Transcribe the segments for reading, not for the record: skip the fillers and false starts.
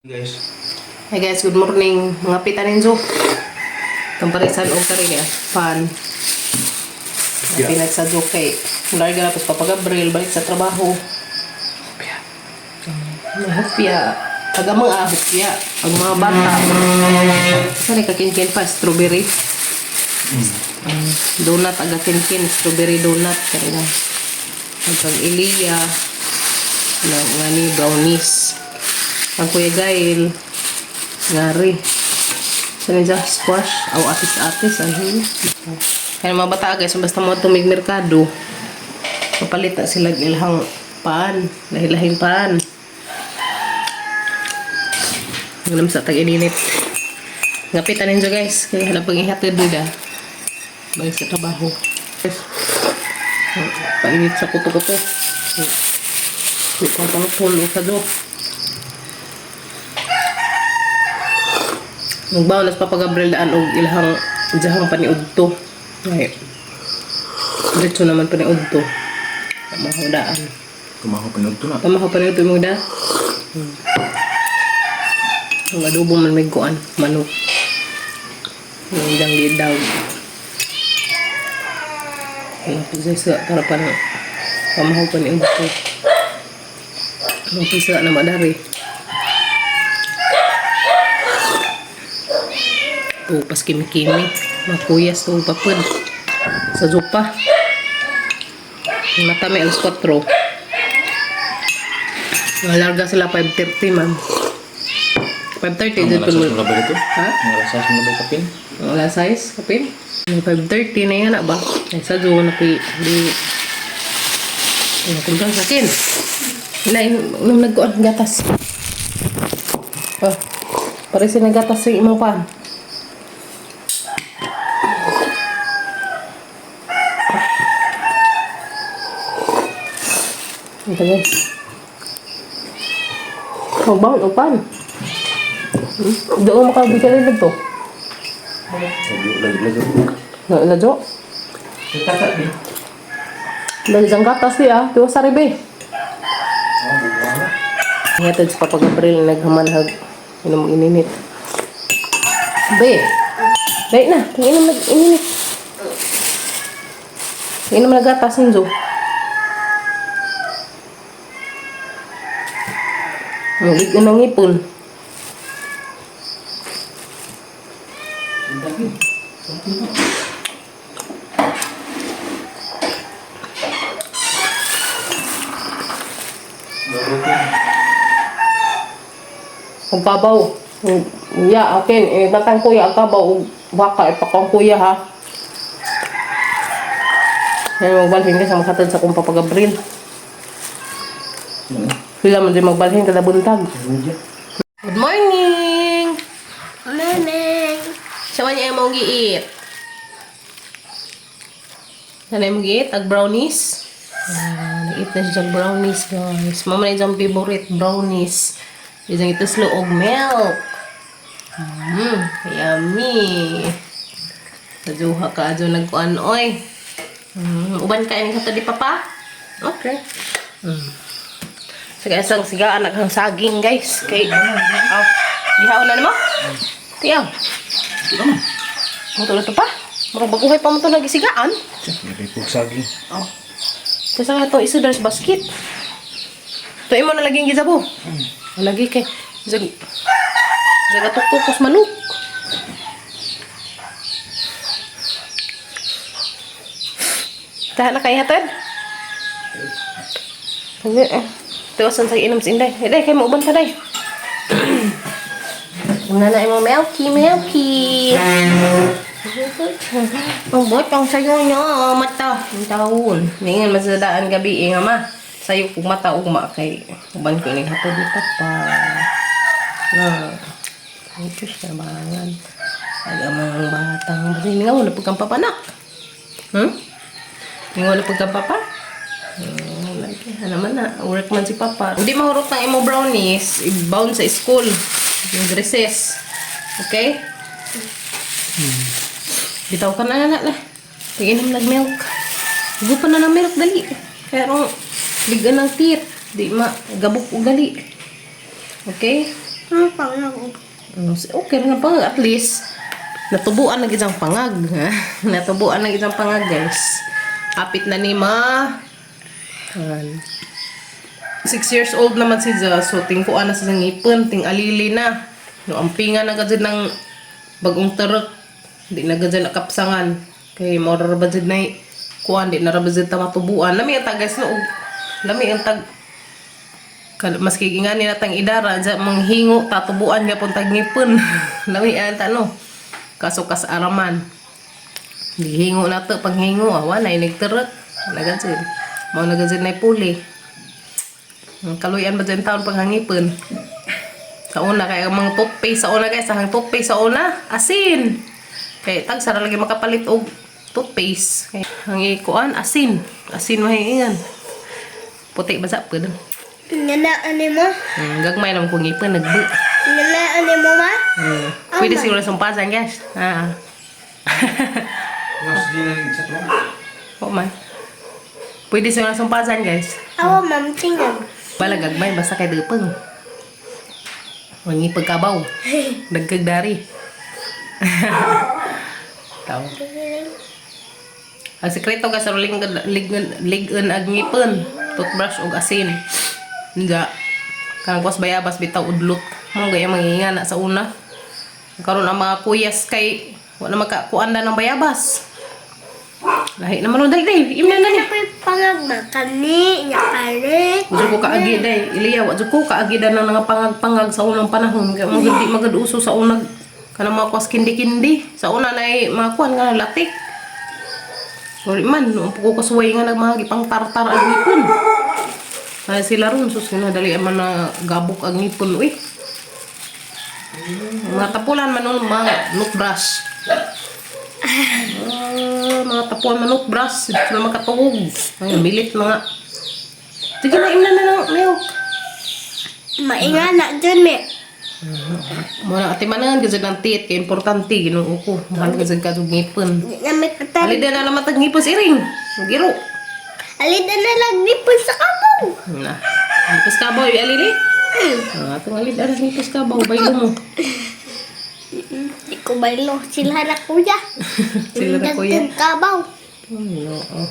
Guys, Hey guys, good morning. Mga pita ninyo. Kamparisan o karin ya. Pan. Yeah. Pinagsadyo kay. Larga na pa Gabriel balik sa trabaho. Hopya. Taga mga hopya. Ang mga bata. Saan kakinkin pa? Strawberry. Donut. Aga kinkin. Strawberry donut. Karina. Ang Iliya. Nga ni brownies. Ang Kuya Gail. Ngari. Saan dyan? Squash. Aw, atis-atis. Ano? Kaya mga bata guys, basta mo tumig merkado, mapalit na sila ilhang paan. Lahilahing paan. Ngalam sa tag-ininit. Ngapitan ninyo guys. Kaya hanap pang ihatid nila. Balik sa trabaho. Painit sa kuto-kuto. Ipang pangpulo sa do. Nagbaw nas Papa Gabriel daan og ilahang jahang paniudto. Ay. Diretso naman paniudto. Tamaho daan. kumaho pinudto na. Tamaho paniudto mo da. Ang adobo man may kuan, manok. Ang dang di daw. Ay, pisa para pa na tamaho paniudto. Ang pisa na madari. Pas kimi-kimi makuyas to papud sa zupa mata may alas 4 malarga sila 5:30 ma'am 5:30 dito mo Mga ito? ha? Mga lasas mo ba kapin? alas 6 kapin 5:30 na yan na ba ay sa zuwa na di kung kang sakin nung nagkuan gatas pare sinagatas sa imong pan. Ito guys. Bawal upan. Doon makabigay rin ito. Lajo. Dali sang gatas siya. Tiwa sa ribe. Ngayon sa Papa Gabriel naghamanhag. Inom ininit. Be. Dahil na. Inom nag-ininit. Inom nag-gatas ninyo. Magig na ng ipon. Ang kabaw. Ya, okay. Batang kuya, ang kabaw. Baka, ipakang kuya ha. Ngayon magbalhin ka sa makatad sa kong Papa Gabriel. Sila man din magbalhin kada buntag. Good morning! Good morning! Siya niya yung mag-iit. Sana yung mag-iit? Ag brownies? Nag-iit na siya brownies guys. Mama na yung favorite brownies. Yung ito slow og milk. Yummy! Naduha ka adyo nagkuan oy. Uban ka yung kato di papa? Okay. Sige, isang sigaan naghang saging, guys. Kay, ihaw na naman. Tiyaw. Muto na ito pa. Marang baguhay pa mo ito nagisigaan. Lagay po saging. Kasi nga ito, isudas basket. Ito mo na laging gizabo. Lagi kay, zagatok-tukos manok. Tahan na kayo hatad? Hindi Tiwasan sa inom sa inday. Day, kayo mauban ka, day. Una na mo, Melky. Ang botong sayo nyo, mata. Ang taon. Ngayon, masadaan gabi, nga ma. Sayo kong mata, ugma kay. Uban ko yung hapon ni Papa. Ay, Diyos na bangan. Agamang batang. Hindi nga, wala pagkang papanak. Hindi nga, wala pagkang papa. Naman na, work man si Papa. Hindi mahurot ng imo brownies, i-bound sa school. Yung recess. Okay? Bitaw ka na na. Tignan mo nag-milk. Hugo pa na ng milk, dali. Pero, ligan ng teeth. Di ma, gabok ugali. Okay? Okay na pangag. At least, natubuan na isang pangag. Ha? Natubuan na isang pangag, guys. Kapit na ni ma. 6 years old naman si Ja. So, tingkuan na sa ngipon. Ting-alili na. No, ampingan na gajud ng bagong terek. Di na gajud nakapsangan. Kay maura ba jud na kuan. Di na ra ba jud matubuan. Lami ang tag, guys. No? Lami ang tag. Maski nga nila tang idara dyan manghingo tatubuan nga pong tagngipon. Lami ang no? Kaso kasaraman. Hingo na to panghingo. Awa na inigterek. Nagajud. Mau nagajud na puli. Kaluyan ba dyan taon panghangipon? Sa una kaya mga toothpaste sa una guys. Sa toothpaste sa una asin. Kaya tag sara lagi makapalit og toothpaste. Kaya hangikuan asin. Asin mahingan. Puti ba sa pwede? Nanaan mo? Gagmay naman kong ngipon, nagbu. Nanaan mo, ma? Pwede siguro sumpasan, guys. Mas di na sa to. Oo man. Pwede siguro sumpasan, guys. Awa, ma'am, tingnan. Bala gagmay, basta kay dupeng. Wangi pagkabaw. Dagkagdari. Tao. Ang sekreto guys, sa ligon ag ngipon. Toothbrush o asin. Nga, kanang kwas bayabas bitaw udlot. Mga gaya manginga na sa una. Karon ang mga kuyas kay wala makakuan na ng bayabas. Lahi naman o dahil imna na niya. Pangag na kani, niya kare. Wajud ko kaagi day. Iliya, wajud ko kaagi na ng mga pangag-pangag sa unang panahon. Kaya magandi magaduso sa unang kanang mga kwas kindi-kindi. Sa una na mga kuan nga latik. Sorry man, noong po ko kasuway nga nagmahagi pang tartar ang ngipon. Ay sila ron, sus dali man na gabok ang ngipon, uy. Mga tapulan man nun, mga nutbrush. Mga tapuan man nutbrush, sila makatugog. Ay, milit mga. Sige na, imna na lang, Leo. Maingana dyan, me. Mga ati manan, gazad ng tiit, kaya importante, ginoo ko. Mahal gazad ka sa ngipon. Namit ka Halida na naman tag ngipon si Iring. Giro. Alida na lang nipon sa kabaw. Na. Ngipos kabaw, alili? Itong halida na ngipos kabaw, baylo mo. Di ko baylo. Sila na kuya. Sila na kuya. Dagdag kabaw. Oo.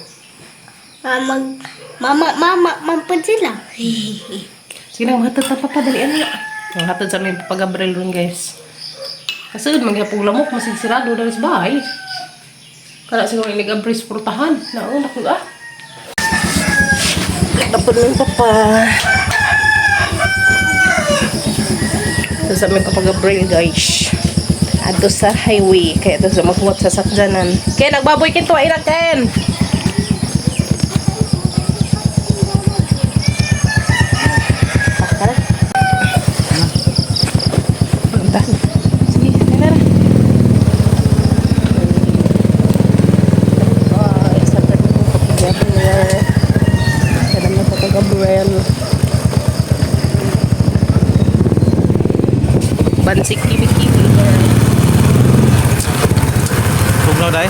Mama, mampun sila. Sige na, mahatod na papadalian na. Mahatod sa may papagabrel ron, guys. Kasi maghapong lamok, masigsirado na sa bahay. Kala siguro nag-abris purtahan. Nauna ko Tapos ng papa. Ito sa may papagabrel, guys. Ato sa highway. Kaya ito sa magkuhat sa sakjanan. Kaya nagbaboy kinto, ay Ken. Bansik kibi-kibi. Tugnaw dai.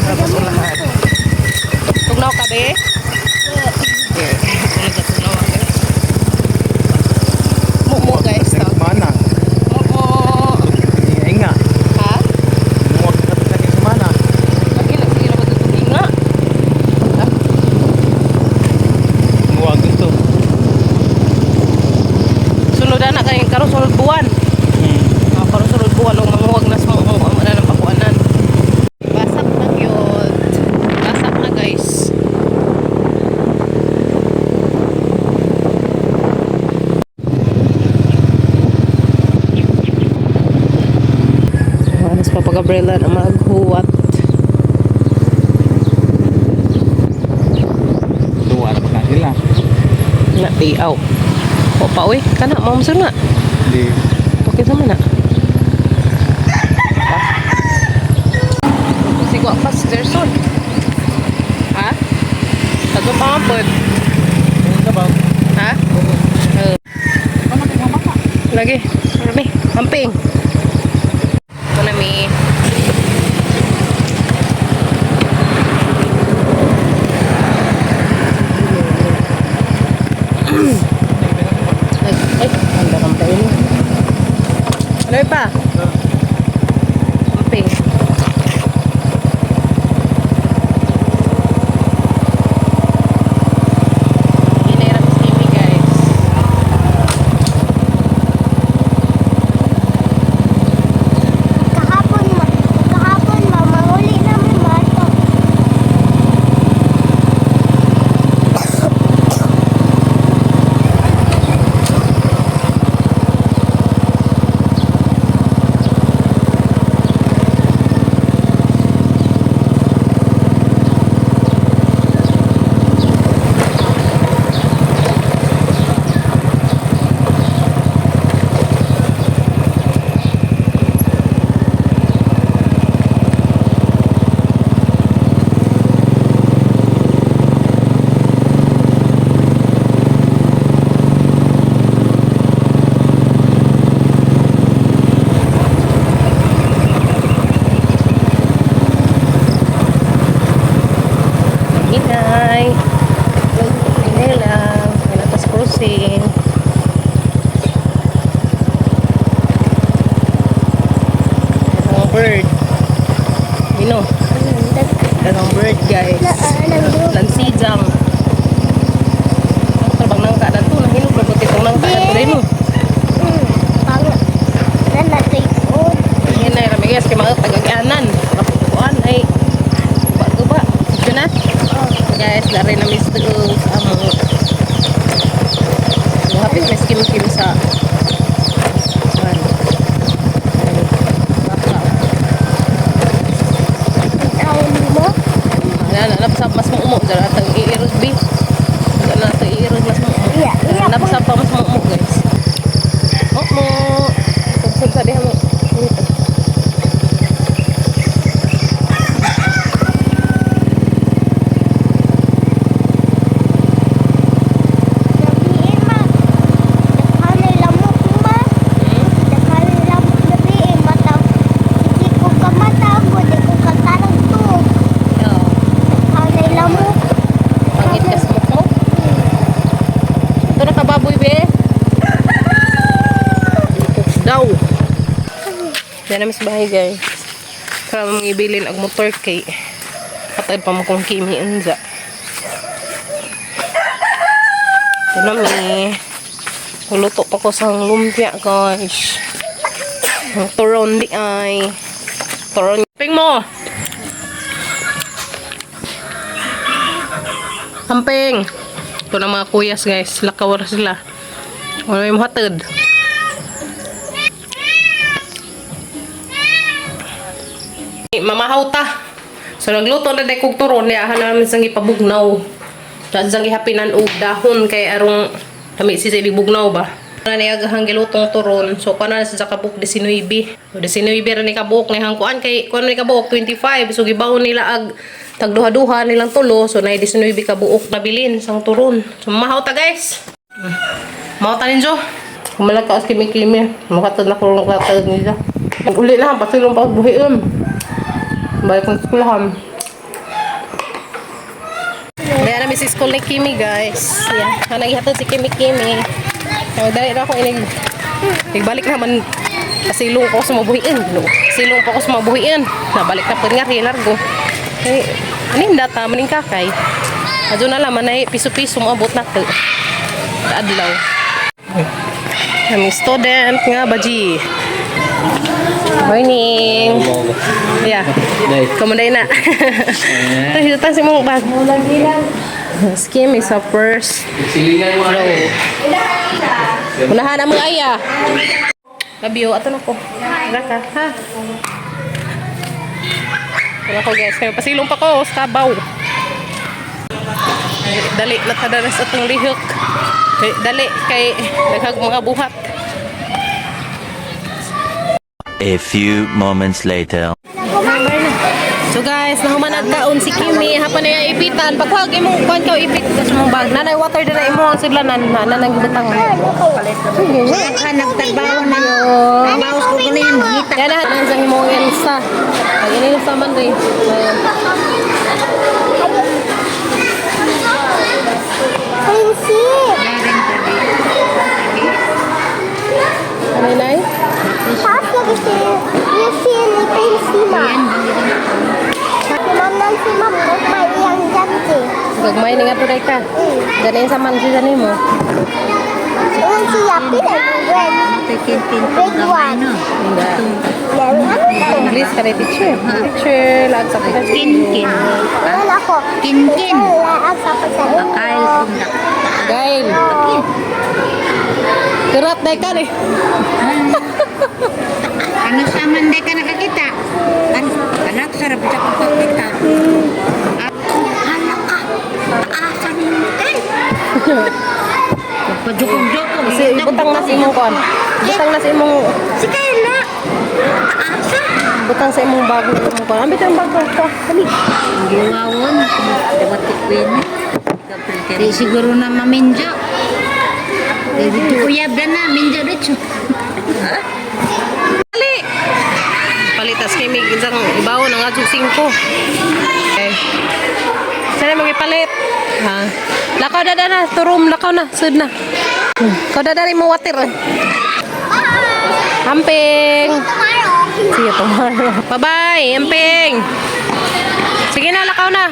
Tapos lahat. Tugnaw ka be? Tugnaw ka guys. Mo guys. Mana? Oo. Inga. Ha? Mo ka sa mana? Lagi lang sila magtutuginga. Mo agto. Suludan na kayong karon sulod buwan. Karon sulod buwan ang manguwag na sa mga ng pakuanan. Basak na yun. Basak na guys. Anas pa pag-abrela na maghuwat. Duwa na pa sila. Nga tiaw. O pa uy, kana mamsur na. Di Okay sama na. Kasi ko pa Sterson. Ha? Tago pa nga po. ka ba? Ha? Lagi. Marami. Amping. Ito na mi. Ay. Ano pa? Camping. Hinirap si Kimi, guys. Kahapon mamahuli namin bato. Inay. Inay lang. Pinatas crossing. Isang bird. Bino. Isang bird, guys. Lansijang. Ang trabang nangka na ito. Nahinog na buti itong nangka na ito rin mo. Inay, ramigas. Kaya mga tagaganan. Kapukuan ay bago ba? Ito na. Guys, dari na miss to sa amo. Hapit na skim-kim sa napsap mas muumo dara atang iirog bi. Dala sa iirog mas muumo. Napsap pa mas muumo, guys. Mo. Sa diha mo. Yan na bahay, guys. Para mong ibilin ang motor kay patay pa mo kung Kimi unza. Ito na mi. Huluto pa ko sa lumpia, guys. Ang turon di ay. Turon. Ping mo! Hamping! Ito na mga kuyas, guys. Lakawar sila. Wala may muhatid. Mamahaw ta. So nagluto na day kog turon niya namin sang ipabugnaw. Sang gihapinan og dahon kay arong kami si bugnaw ba. Na niya aghang gilutong turon. So kana sa kabuk 19. So 19 ra ni kabuk ni hangkuan kay kuan ni kabuk 25. So gibawon nila ag tagduha-duha nilang tulo. So na 19 kabuok na bilin sang turon. So mamahaw ta, guys. Mao ta ninyo. Kumalakaos kimi-kimi. Makatad na ko katad nila. Uli na pasilong pa buhion. Balik ng skulahan. Kaya namin si school ni Kimi, guys. Yan. Nagihatod si Kimi. Dali na ako inig. Nagbalik naman. Pasilong ko sa mabuhiin. Silong pa ko sa mabuhiin. Nabalik na po nga rinargo. Eh, anin data, maning kakay. Adyo na laman ay piso-piso maabot na ito. Adlaw. Kami student nga, baji. Morning. Yeah. Kamunday na. Ito si mong bag. Skim is a purse. Silingan mo ano. Unahan na mga aya. Labiyo. Ato na ko. Raka. Ha? Ito na ko, guys. Kaya pasilong pa ko sa kabaw. Dali. Natadanas atong lihok. Dali. Kay naghag mga buhat. A few moments later. So guys, nahumanad kaon si Kimi. Hapan na ipitan. Pagkuhag imong kuhan ka ipit sa mong bag. Nanay water dala imo ang sudlanan. Nanang gibutang. Nagtrabaho na yun. Maus ko ganyan. Kaya lahat ng sang imong elsa. Pag inilsa man rin. Fancy. Ano, Nay? Papa. Gagmay ni nga to ka. Ganin sa man siya mo. Yung siya, pinag-grade. Grade 1. English ka rin teacher. Teacher, lag sa kita. Kin. Yan ako. Kin. Laag sa pasahin. Kail pundak. Gail. Kerat na ka rin. Ano sa Monday ka nakakita? Anak, sarap sa kapakita. Hala ka. Taasan mo kan. Pagpadukong-dukong. Si butang na si imong kon. Butang na si imong Si Kayla. Taasan. butang sa imong bag na imong kon. Ambit ang bag ko. Dali. Giwawon. Dawatik ko yun. Di siguro na maminjo. Dito uyab na minjo dito. Dali. Palitas kay mig isang ibaw ng adjug 5. Okay. Sana mo gipalit. Ha. Lakaw na turum lakaw na sud na. Kau dari mo water. Amping. See you tomorrow. Bye-bye, Amping. Sige na, lakaw na.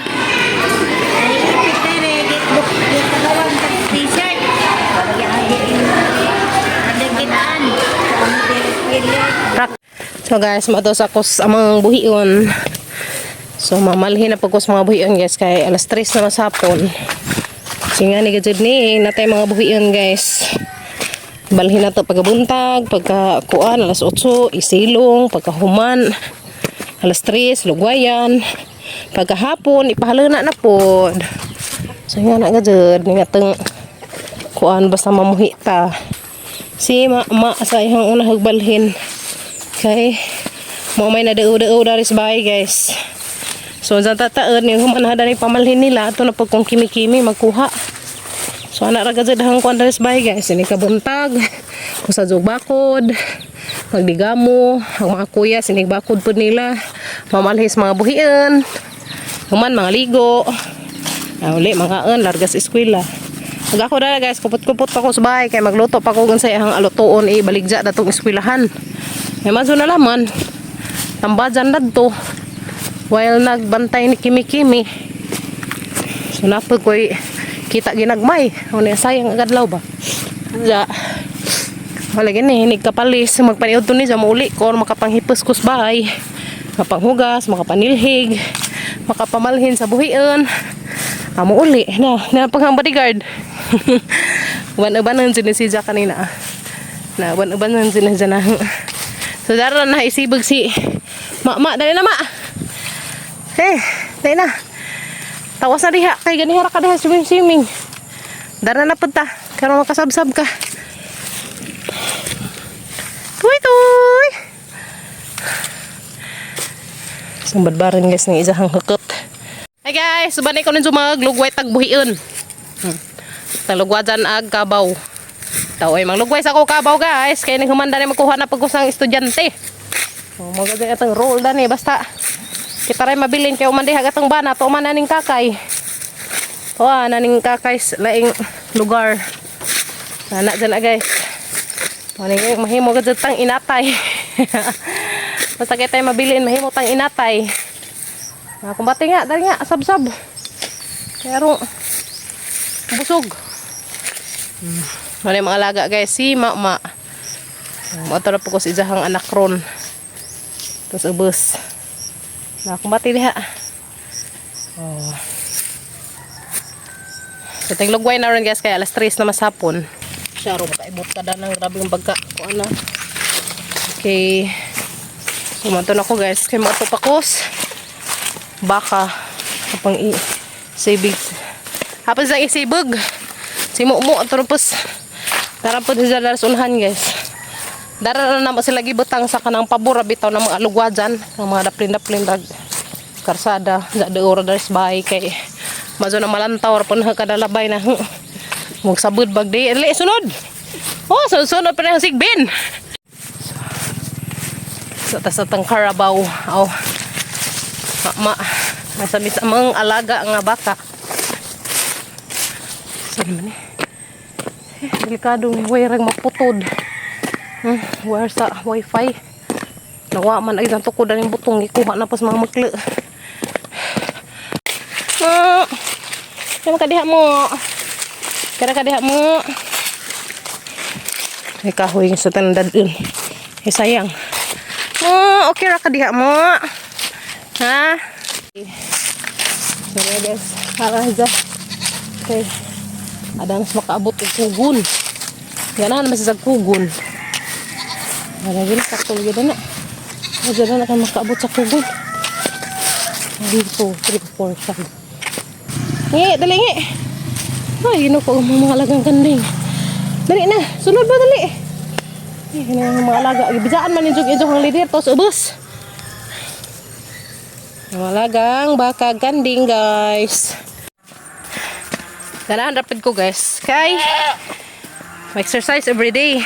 T-shirt. So guys, matos ako sa mga buhion. So mamalhin na pagkos mga buhion guys kay alas 3 na masapon. Singa ni gajud ni natay mga buhion guys. Balhin na to pagkabuntag, pagkakuan alas 8 isilong, pagkahuman alas 3 lugwayan. Pagkahapon ipahaluna na pod. So nga na gajud ni ngateng kuan basta mamuhi ta. Si ma sa ihang una hagbalhin. Kay mo may nadao-dao dari sa bahay guys. So sa tataan yung humanhada ni pamalhin nila ato na pag kung kimi-kimi magkuha. So anak ra gajud hang kuan dari sa bahay guys. Ini kabuntag, usa jog bakod, magdigamo, ang mga kuya sinig bakod pud nila. Mamalhis mga buhian. Human mga ligo. Uli mga largas eskwela. Pag ako na guys, kupot-kupot pa ko sa bahay kay magluto pa ko kung sa ihang alutoon baligja datong eskwelahan. May maso na laman. Tambajan na to. While nagbantay ni Kimi-Kimi. So napag ko'y kita ginagmay. O na sayang agadlaw ba? Ja. Wala gini, nagkapalis. Magpaniod to ni sa mauli ko. Makapanghipos ko sa bahay. Makapanghugas, makapanilhig. Makapamalhin sa buhian. Mauli. Na panghang bodyguard. Uban-ubanan sinisija kanina. Na uban-ubanan sinisija na. So dara na isibag si Mama, dali na ma. Dali na. Tawas na diha kay ganihara ka diha swimming. Dara na punta. Karon makasabsab ka. Tuy. Sumbadbaran guys ng isang hukot. Hi guys, subanay ko nun maglugway tagbuhion. Talugwajan ag kabaw. Tao ay manglugway sa ko kabaw guys. Kaya naghumanda na magkuha na pagkusang estudyante. O magagay atang roll da ni. Basta kita rin mabilin kaya umandiha atang bana. To man naning kakay. O naning kakay laing lugar. Anak dyan guys. Mahimo ka tang inatay. Basta kaya tayo mabilin. Mahimo tang inatay. Kumbati nga. Dari nga. Sab-sab. Kaya rong busog. Ano yung mga alaga guys, si Mama. Mato na po ko si Izahang anak ron. Tapos ubos. Nakumbati niya. Oh. So tinglugway na rin guys, kaya alas 3 na masapon. Siya ro, makaibot ka na ng grabe yung bagka. Kung ano. Okay. So mato na ko guys, kaya mato pakos. Baka. Kapang i-sabig. Hapos lang isibog. Si Mumu, tapos darapod sa daras unhan guys. Dara na naman sila gibutang sa kanang pabor bitaw ng mga alugwajan, ng mga daplin-daplin rag karsada sa deora daras bahay kay mazo na malantaw pun kadalabay na magsabud bagdi. Dali sunod. Oh, sunod pa na sigbin. Sa tasatang karabaw. Aw. Mama, nasa mga alaga nga baka. Saan man delikadong wire maputod. Wire sa wifi. Nawa man ay nanto ko daling butong ikuha na pas mga makle. Kaya makadiha mo. Kaya kadiha mo. Ay kahoy sa tandad yun. Eh sayang. Okay ra kadiha mo. Ha? So guys, para dyan. Okay. Ada mas makaabot ng kugon. Ganahan naman sa kugon. Wala gini sakto lagi na. Diyan na kan makaabot sa kugon. 1, 2, 3, 4, 5. Ngi, dali ngi. Ay, ko mga alagang kanding. Dali na, sunod ba dali? Ini mga alaga, ibijaan man yung ang lidir tos ubos. Mga alagang baka kanding, guys. Ganahan rapid ko, guys. Kay exercise every day.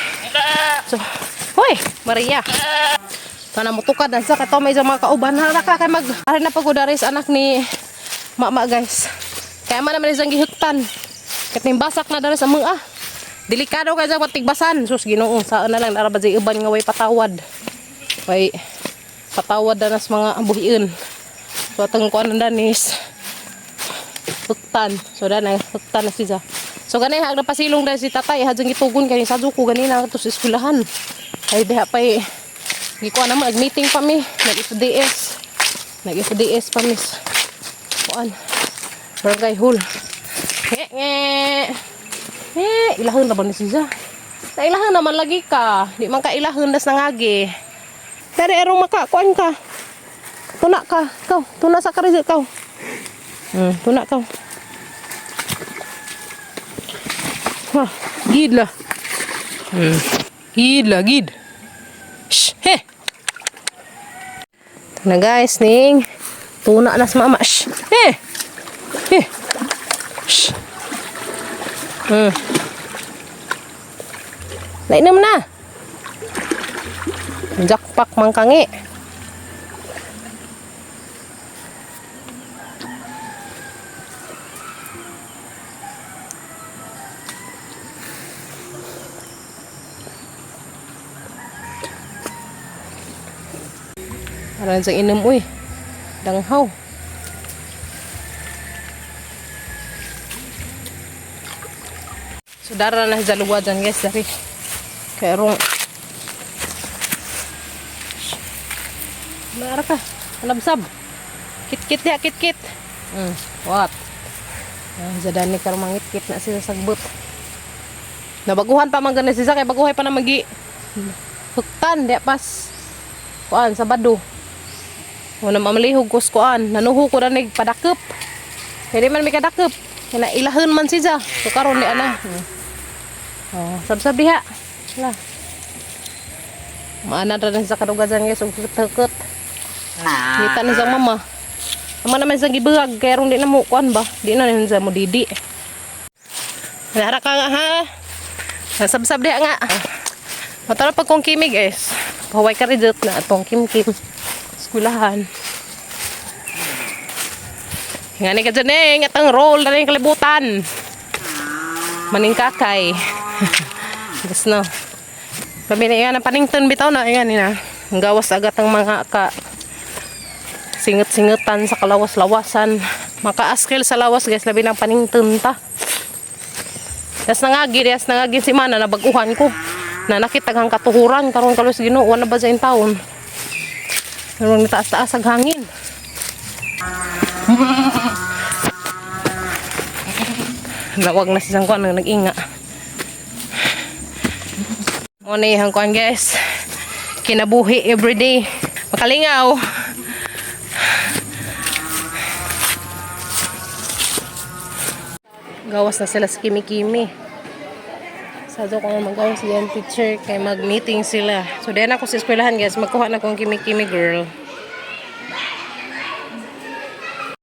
So, hoy, Maria. Sana mutukad dan sa kato may mga kauban na kay mag ari na pagudaris anak ni mama, guys. Kaya man naman isang gihuktan. Ket basak na dari sa mga delikado kay sa patigbasan. Sus Ginoo, saan na lang arabad sa uban nga way patawad. Way patawad na nas mga buhiin. So atong kuan danis huktan. So dana huktan na siya. So ganay hag na pasilong dahil si tatay hadjang gitugon kani sa juko ganina to sa eskwelahan. Ay diha pay gikuan na mag meeting pa mi nag-FDS. Nag-FDS pa mis. Kuan. Barangay hall. Ilahon na ba ni siya? Ilahon naman lagi ka. Di man ka ilahon das nangagi. Dari erong makakuan ka. Tuna ka. Kau. Tuna sa karizit kau. Tuna kau. Wah, gid lah. Gid lah, gid. Shh, he. Ito na guys, ning. Tuna na sa mama. Shh, he. He. Shh. Lainom na. Jakpak mangkangi. Parang sa inom, uy. Danghaw. So, dara na sa luwa dyan, guys. Dari. Kaya rong. Mara ka. Alabsab. Kit-kit ya, kit-kit. What? Zadani ka mangit-kit na sila sagbot. Nabaguhan pa man ganas siya. Kaya baguhay pa na magi. Huktan. Di pas. Kuan, Sabado. Wala mamalihog ko kuan. Nanuho ko na nagpadakip. Hindi man may kadakip. Kaya ilahon man siya. So karon di ana. Sab-sab diha. Wala. Maana ra sa kadugasan guys. Ugkut-hukut. Kita na sa mama. Ama naman sa gibuhag. Kaya ron di na mo kuan ba. Di na sa mo didi. Nara ka nga ha. Sab-sab diha nga. Matara pag kong kimi guys. Pahaway ka rin na atong kim-kim. Skulahan. Nga ni ka dyan eh. Ngatang roll na rin kalibutan. Maning kakay. Gusto no. Kami na yan. Panington bitaw na. Yan na. Ang gawas agad ang mga ka singot-singotan sa kalawas-lawasan. Maka-askil sa lawas guys. Labi ng panington ta. Das nangagi si mana na baguhan ko. Na nakitagang katuhuran. Karoon kalos Ginoo. Na ba sa taon? Pero nitaas-taas ang hangin. Nawag na siyang kuan nag-inga. Muna yung kuan guys. Kinabuhi everyday. Makalingaw. Gawas na sila sa kimi-kimi. Sado ko mag-gawas yan teacher kay mag-meeting sila. So, diyan ako sa eskwelahan guys. Magkuha na kong kimi-kimi girl.